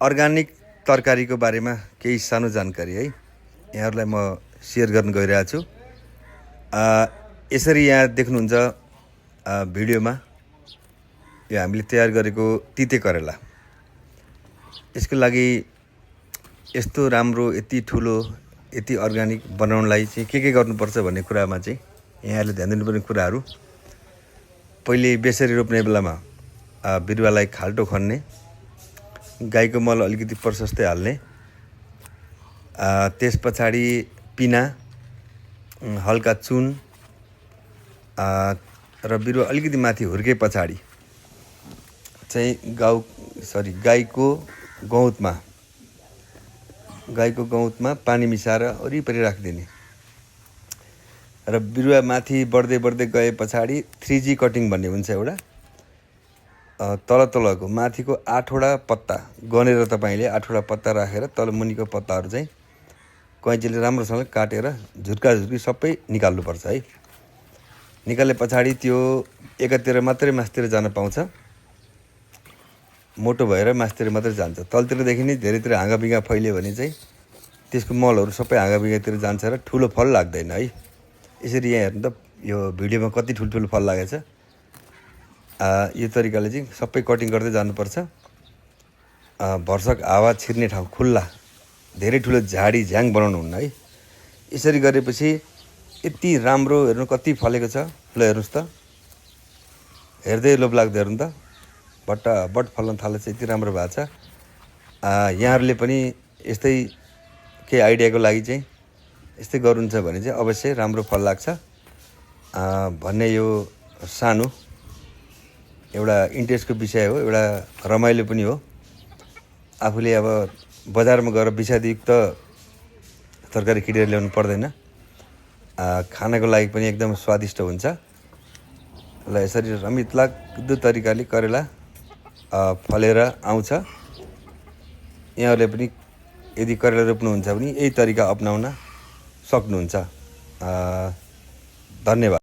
Organic तरकारीको बारेमा केही सानो जानकारी है यहाँहरूलाई म सेयर गर्न गइरहेको छु। यसरी यहाँ देख्नुहुन्छ भिडियोमा यो हामीले तयार गरेको तिते करेला। यसको लागि यस्तो राम्रो यति ठुलो यति अर्ग्यानिक बनाउनलाई चाहिँ के गर्नुपर्छ भन्ने कुरामा चाहिँ यहाँहरूले ध्यान दिनुपर्ने कुराहरू, पहिले बेसरी रोप्ने बेलामा बिरुवालाई खाल्टो खन्ने, गाईको मल अलिकति प्रशस्तै हाल्ने, त्यस पछाडि पिना, हल्का चुन र बिरुवा अलिकति माथि हुर्के पछाडि चाहिँ गाईको गौतमा पानी मिसाएर वरिपरि राखिदिने र बिरुवा माथि बढ्दै गए पछाडि 3G कटिङ भन्ने हुन्छ एउटा। तलको माथिको 8वटा पत्ता गनेर तपाईँले 8वटा पत्ता राखेर तल मुनिको पत्ताहरू चाहिँ कैँचीले राम्रोसँग काटेर झुर्की सबै निकाल्नुपर्छ है। निकाले पछाडि त्यो एकातिर मात्रै मासतिर जान पाउँछ, मोटो भएर मासतिर मात्रै जान्छ। तलतिरदेखि नै धेरैतिर हाँगाबिगा फैल्यो भने चाहिँ त्यसको मलहरू सबै हाँगाबिगातिर जान्छ र ठुलो फल लाग्दैन है। यसरी यहाँ हेर्नु त यो भिडियोमा कति ठुल्ठुलो फल लागेछ। यो तरिकाले चाहिँ सबै कटिङ गर्दै जानुपर्छ। भरसक हावा छिर्ने ठाउँ खुल्ला, धेरै ठुलो झाडी झ्याङ बनाउनु हुन्न है। यसरी गरेपछि यति राम्रो हेर्नु कति फलेको छ। ल हेर्नुहोस् त, हेर्दै लोभ लाग्दो हेर्नु त, बट फल्न थालेछ, यति राम्रो भएको छ। यहाँहरूले पनि यस्तै केही आइडियाको लागि चाहिँ यस्तै गर्नुहुन्छ भने चाहिँ अवश्य राम्रो फल लाग्छ भन्ने यो सानो एउटा इन्ट्रेस्टको विषय हो, एउटा रमाइलो पनि हो। आफूले अब बजारमा गएर विषादयुक्त तरकारी किनेर ल्याउनु पर्दैन, खानको लागि पनि एकदम स्वादिष्ट हुन्छ। ल यसरी रमितलाग्दो तरिकाले करेला फलेर आउँछ। यहाँहरूले पनि यदि करेला रोप्नुहुन्छ भने यही तरिका अपनाउन सक्नुहुन्छ। धन्यवाद।